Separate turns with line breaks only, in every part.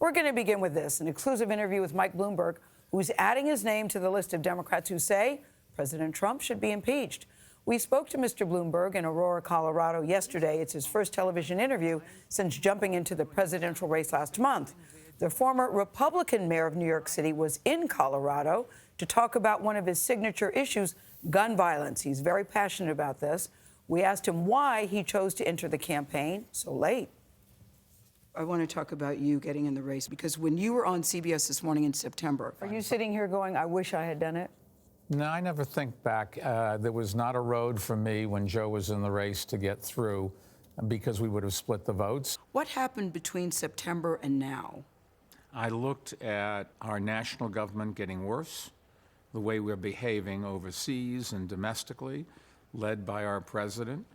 We're going to begin with this, an exclusive interview with Mike Bloomberg, who's adding his name to the list of Democrats who say President Trump should be impeached. We spoke to Mr. Bloomberg in Aurora, Colorado yesterday. It's his first television interview since jumping into the presidential race last month. The former Republican mayor of New York City was in Colorado to talk about one of his signature issues, gun violence. He's very passionate about this. We asked him why he chose to enter the campaign so late.
I want to talk about you getting in the race, because when you were on CBS This Morning in September...
Are you sitting here going, I wish I had done it?
No, I never think back. There was not a road for me when Joe was in the race to get through, because we would have split the votes.
What happened between September and now?
I looked at our national government getting worse, the way we're behaving overseas and domestically, led by our president.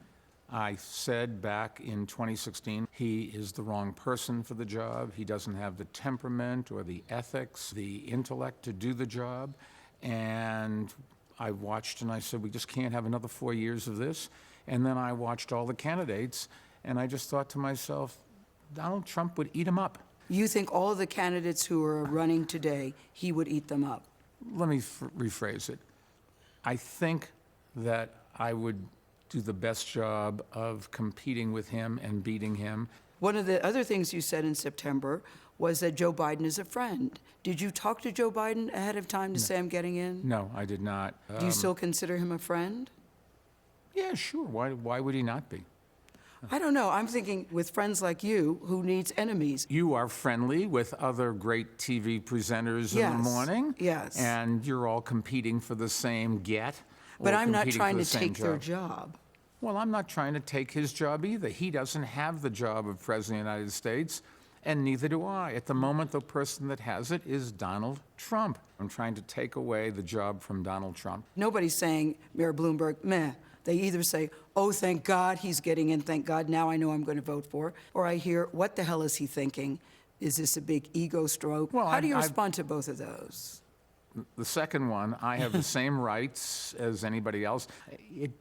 I said back in 2016, he is the wrong person for the job. He doesn't have the temperament or the ethics, the intellect to do the job. And I watched and I said, we just can't have another 4 years of this. And then I watched all the candidates, and I just thought to myself, Donald Trump would eat him up.
You think all of the candidates who are running today, he would eat them up?
Let me rephrase it. I think that I would do the best job of competing with him and beating him.
One of the other things you said in September was that Joe Biden is a friend. Did you talk to Joe Biden ahead of time to say I'm getting in?
No, I did not.
Do you still consider him a friend?
Yeah, sure. Why would he not be?
I don't know. I'm thinking with friends like you, who needs enemies?
You are friendly with other great TV presenters in the morning.
Yes.
And you're all competing for the same get.
But I'm not trying to take their job.
Well, I'm not trying to take his job either. He doesn't have the job of President of the United States, and neither do I. At the moment, the person that has it is Donald Trump. I'm trying to take away the job from Donald Trump.
Nobody's saying, Mayor Bloomberg, meh. They either say, oh, thank God he's getting in, thank God, now I know I'm going to vote for. Or I hear, what the hell is he thinking? Is this a big ego stroke?
Well,
how do you respond to both of those?
The second one, I have the same rights as anybody else.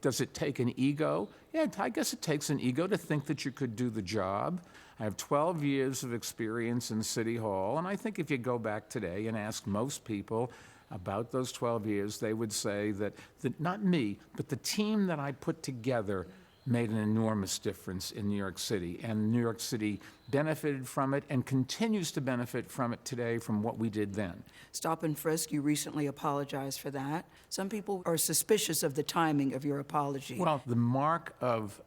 Does it take an ego? Yeah, I guess it takes an ego to think that you could do the job. I have 12 years of experience in City Hall, and I think if you go back today and ask most people about those 12 years, they would say that not me, but the team that I put together made an enormous difference in New York City. And New York City benefited from it and continues to benefit from it today from what we did then.
Stop and frisk, you recently apologized for that. Some people are suspicious of the timing of your apology.
Well, the mark of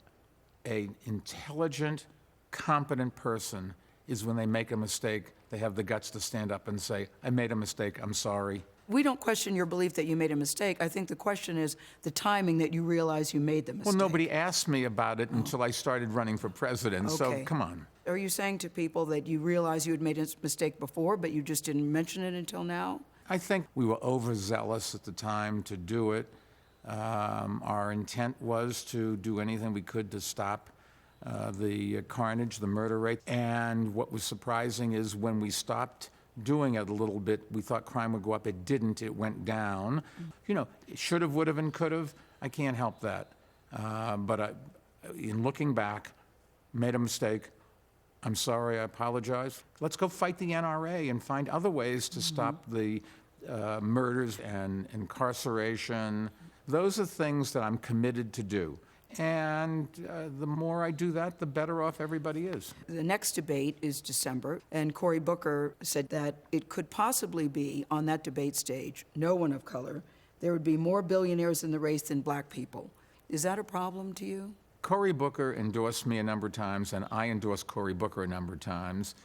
an intelligent, competent person is when they make a mistake, they have the guts to stand up and say, I made a mistake, I'm sorry.
We don't question your belief that you made a mistake. I think the question is the timing that you realize you made the mistake.
Well, nobody asked me about it until I started running for president, so come on.
Are you saying to people that you realize you had made a mistake before, but you just didn't mention it until now?
I think we were overzealous at the time to do it. Our intent was to do anything we could to stop the carnage, the murder rate. And what was surprising is when we stopped doing it a little bit, we thought crime would go up. It didn't. It went down. You know, should have, would have, and could have. I can't help that. But in looking back, made a mistake. I'm sorry. I apologize. Let's go fight the NRA and find other ways to stop the murders and incarceration. Those are things that I'm committed to do. And the more I do that, the better off everybody is.
The next debate is December, and Cory Booker said that it could possibly be, on that debate stage, no one of color, there would be more billionaires in the race than black people. Is that a problem to you?
Cory Booker endorsed me a number of times, and I endorsed Cory Booker a number of times.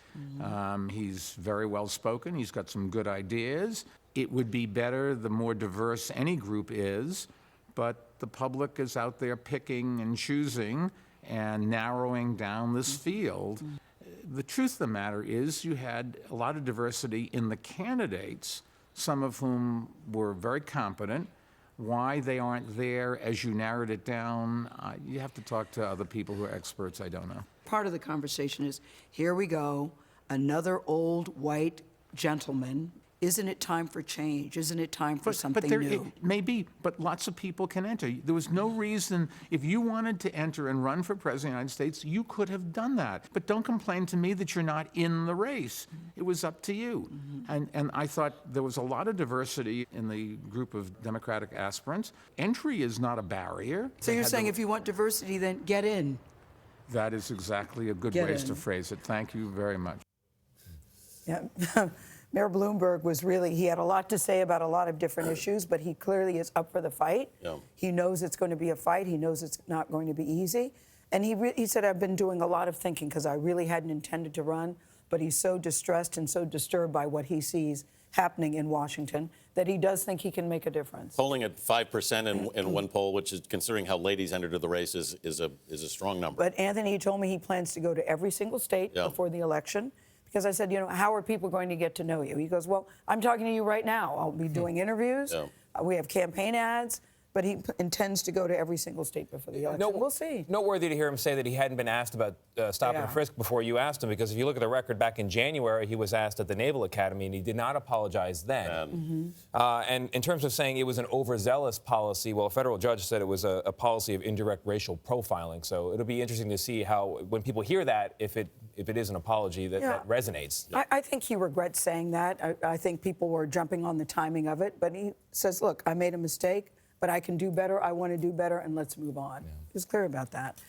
He's very well spoken. He's got some good ideas. It would be better the more diverse any group is, but the public is out there picking and choosing and narrowing down this field. The truth of the matter is you had a lot of diversity in the candidates, some of whom were very competent. Why they aren't there as you narrowed it down, you have to talk to other people who are experts. I don't know.
Part of the conversation is, here we go, another old white gentleman isn't it time for change? Isn't it time for something
there,
new?
It may be, but lots of people can enter. There was no reason, if you wanted to enter and run for president of the United States, you could have done that. But don't complain to me that you're not in the race. It was up to you. And I thought there was a lot of diversity in the group of Democratic aspirants. Entry is not a barrier.
So you're saying if you want diversity, then get in.
That is exactly a good
Get
way
in.
to phrase it. Thank you very much.
Yeah. Mayor Bloomberg he had a lot to say about a lot of different issues, but he clearly is up for the fight.
Yeah.
He knows it's going to be a fight. He knows it's not going to be easy. And he said, I've been doing a lot of thinking because I really hadn't intended to run, but he's so distressed and so disturbed by what he sees happening in Washington that he does think he can make a difference.
Polling at 5% in one poll, which is, considering how late he's entered the race, is a strong number.
But Anthony, he told me he plans to go to every single state
Yeah.
before the election. Because I said, how are people going to get to know you? He goes, well, I'm talking to you right now. I'll be doing interviews.
Yeah.
We have campaign ads. But he intends to go to every single state before the election. We'll see.
Noteworthy to hear him say that he hadn't been asked about stop and frisk before you asked him, because if you look at the record back in January, he was asked at the Naval Academy, and he did not apologize then. And in terms of saying it was an overzealous policy, well, a federal judge said it was a policy of indirect racial profiling. So it'll be interesting to see how, when people hear that, if it is an apology, that resonates.
I think he regrets saying that. I think people were jumping on the timing of it. But he says, look, I made a mistake, but I can do better. I want to do better, and let's move on. He was clear about that.